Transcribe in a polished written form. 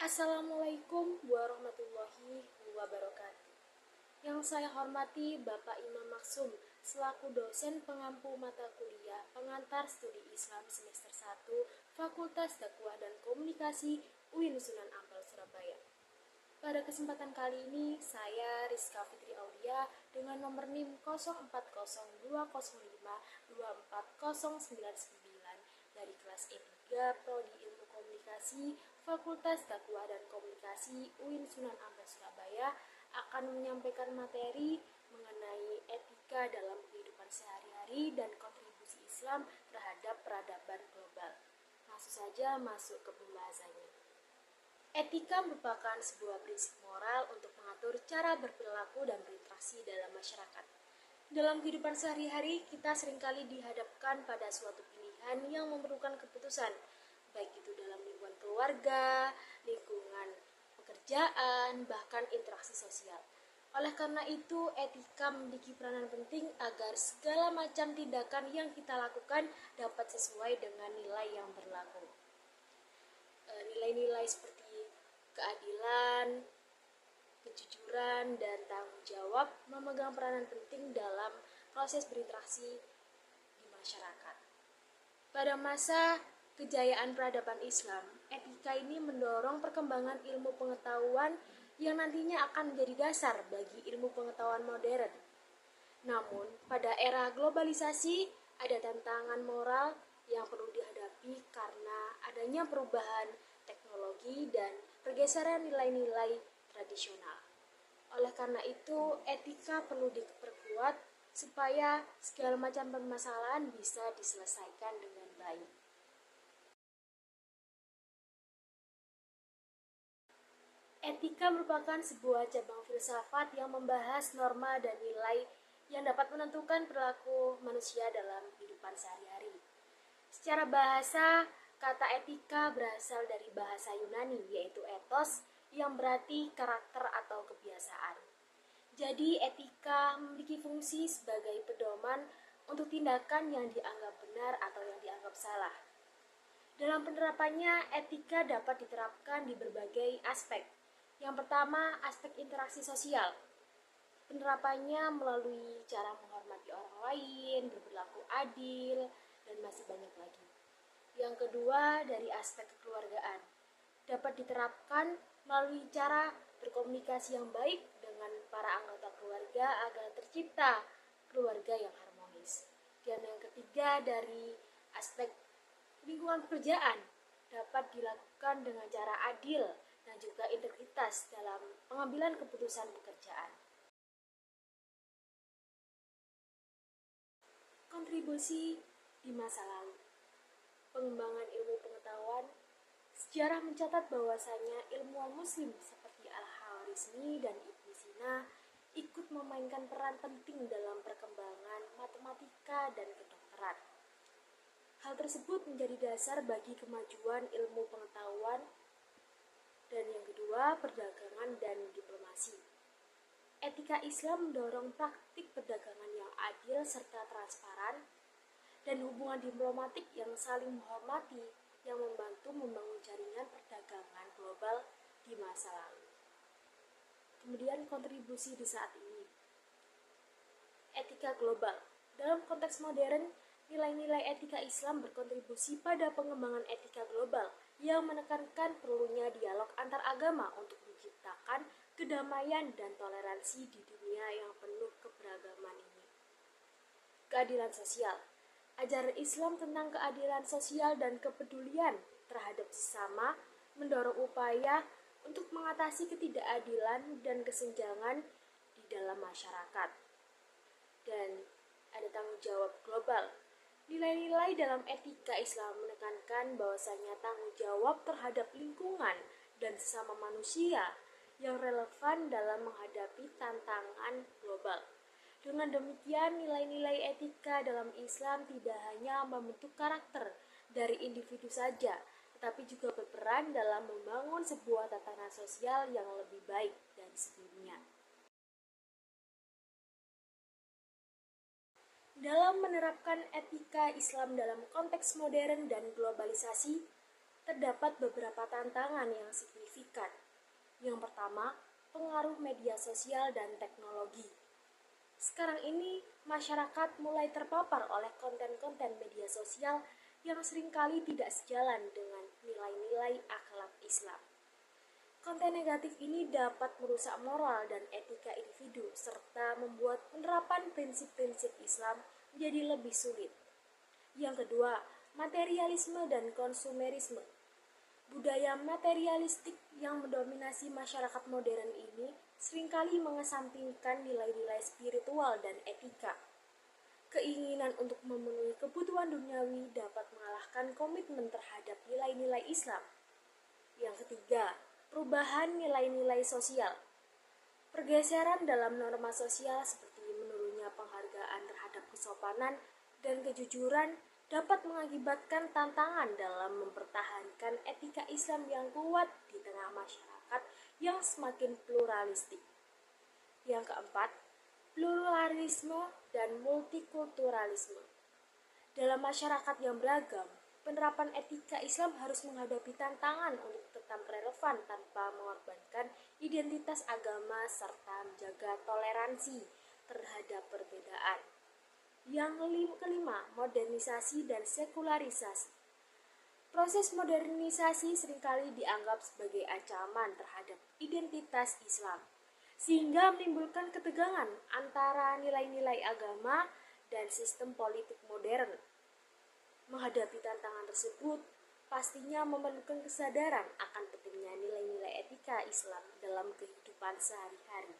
Assalamualaikum warahmatullahi wabarakatuh. Yang saya hormati Bapak Imam Maksum selaku dosen pengampu mata kuliah pengantar studi Islam semester 1 Fakultas Dakwah dan Komunikasi UIN Sunan Ampel Surabaya. Pada kesempatan kali ini saya Rizka Fitri Aulia dengan nomor NIM 040205240099 dari kelas E3 Prodi Ilmu Komunikasi Fakultas Dakwah dan Komunikasi UIN Sunan Ampel Surabaya akan menyampaikan materi mengenai etika dalam kehidupan sehari-hari dan kontribusi Islam terhadap peradaban global. Langsung saja masuk ke pembahasannya. Etika merupakan sebuah prinsip moral untuk mengatur cara berperilaku dan berinteraksi dalam masyarakat. Dalam kehidupan sehari-hari, kita seringkali dihadapkan pada suatu pilihan yang memerlukan keputusan, baik itu dalam lingkungan keluarga, lingkungan pekerjaan, bahkan interaksi sosial. Oleh karena itu, etika memiliki peranan penting agar segala macam tindakan yang kita lakukan dapat sesuai dengan nilai yang berlaku. Nilai-nilai seperti keadilan, kejujuran, dan tanggung jawab memegang peranan penting dalam proses berinteraksi di masyarakat. Pada masa kejayaan peradaban Islam, etika ini mendorong perkembangan ilmu pengetahuan yang nantinya akan menjadi dasar bagi ilmu pengetahuan modern. Namun, pada era globalisasi, ada tantangan moral yang perlu dihadapi karena adanya perubahan teknologi dan pergeseran nilai-nilai tradisional. Oleh karena itu, etika perlu diperkuat supaya segala macam permasalahan bisa diselesaikan dengan baik. Etika merupakan sebuah cabang filsafat yang membahas norma dan nilai yang dapat menentukan perilaku manusia dalam kehidupan sehari-hari. Secara bahasa, kata etika berasal dari bahasa Yunani, yaitu ethos, yang berarti karakter atau kebiasaan. Jadi, etika memiliki fungsi sebagai pedoman untuk tindakan yang dianggap benar atau yang dianggap salah. Dalam penerapannya, etika dapat diterapkan di berbagai aspek. Yang pertama, aspek interaksi sosial. Penerapannya melalui cara menghormati orang lain, berperilaku adil, dan masih banyak lagi. Yang kedua, dari aspek kekeluargaan. Dapat diterapkan melalui cara berkomunikasi yang baik dengan para anggota keluarga agar tercipta keluarga yang harmonis. Dan yang ketiga, dari aspek lingkungan pekerjaan dapat dilakukan dengan cara adil dan juga integritas dalam pengambilan keputusan pekerjaan. Kontribusi di masa lalu. Pengembangan ilmu pengetahuan, sejarah mencatat bahwasanya ilmuwan muslim seperti Al-Khwarizmi dan Ibnu Sina ikut memainkan peran penting dalam perkembangan matematika dan kedokteran. Hal tersebut menjadi dasar bagi kemajuan ilmu pengetahuan. Dan yang kedua, perdagangan dan diplomasi. Etika Islam mendorong praktik perdagangan yang adil serta transparan dan hubungan diplomatik yang saling menghormati yang membantu membangun jaringan perdagangan global di masa lalu. Kemudian kontribusi di saat ini. Etika global. Dalam konteks modern, nilai-nilai etika Islam berkontribusi pada pengembangan etika global yang menekankan perlunya dialog antar agama untuk menciptakan kedamaian dan toleransi di dunia yang penuh keberagaman ini. Keadilan sosial. Ajaran Islam tentang keadilan sosial dan kepedulian terhadap sesama mendorong upaya untuk mengatasi ketidakadilan dan kesenjangan di dalam masyarakat. Dan ada tanggung jawab global. Nilai-nilai dalam etika Islam menekankan bahwasanya tanggung jawab terhadap lingkungan dan sesama manusia yang relevan dalam menghadapi tantangan global. Dengan demikian, nilai-nilai etika dalam Islam tidak hanya membentuk karakter dari individu saja, tetapi juga berperan dalam membangun sebuah tatanan sosial yang lebih baik dari sebelumnya. Dalam menerapkan etika Islam dalam konteks modern dan globalisasi, terdapat beberapa tantangan yang signifikan. Yang pertama, pengaruh media sosial dan teknologi. Sekarang ini, masyarakat mulai terpapar oleh konten-konten media sosial yang seringkali tidak sejalan dengan nilai-nilai akhlak Islam. Konten negatif ini dapat merusak moral dan etika individu serta membuat penerapan prinsip-prinsip Islam menjadi lebih sulit. Yang kedua, materialisme dan konsumerisme. Budaya materialistik yang mendominasi masyarakat modern ini seringkali mengesampingkan nilai-nilai spiritual dan etika. Keinginan untuk memenuhi kebutuhan duniawi dapat mengalahkan komitmen terhadap nilai-nilai Islam. Yang ketiga, perubahan nilai-nilai sosial. Pergeseran dalam norma sosial seperti menurunnya penghargaan terhadap kesopanan dan kejujuran dapat mengakibatkan tantangan dalam mempertahankan etika Islam yang kuat di tengah masyarakat yang semakin pluralistik. Yang keempat, pluralisme dan multikulturalisme. Dalam masyarakat yang beragam, penerapan etika Islam harus menghadapi tantangan untuk tetap relevan tanpa mengorbankan identitas agama serta menjaga toleransi terhadap perbedaan. Yang kelima, modernisasi dan sekularisasi. Proses modernisasi seringkali dianggap sebagai ancaman terhadap identitas Islam, sehingga menimbulkan ketegangan antara nilai-nilai agama dan sistem politik modern. Menghadapi tantangan tersebut, pastinya memerlukan kesadaran akan pentingnya nilai-nilai etika Islam dalam kehidupan sehari-hari.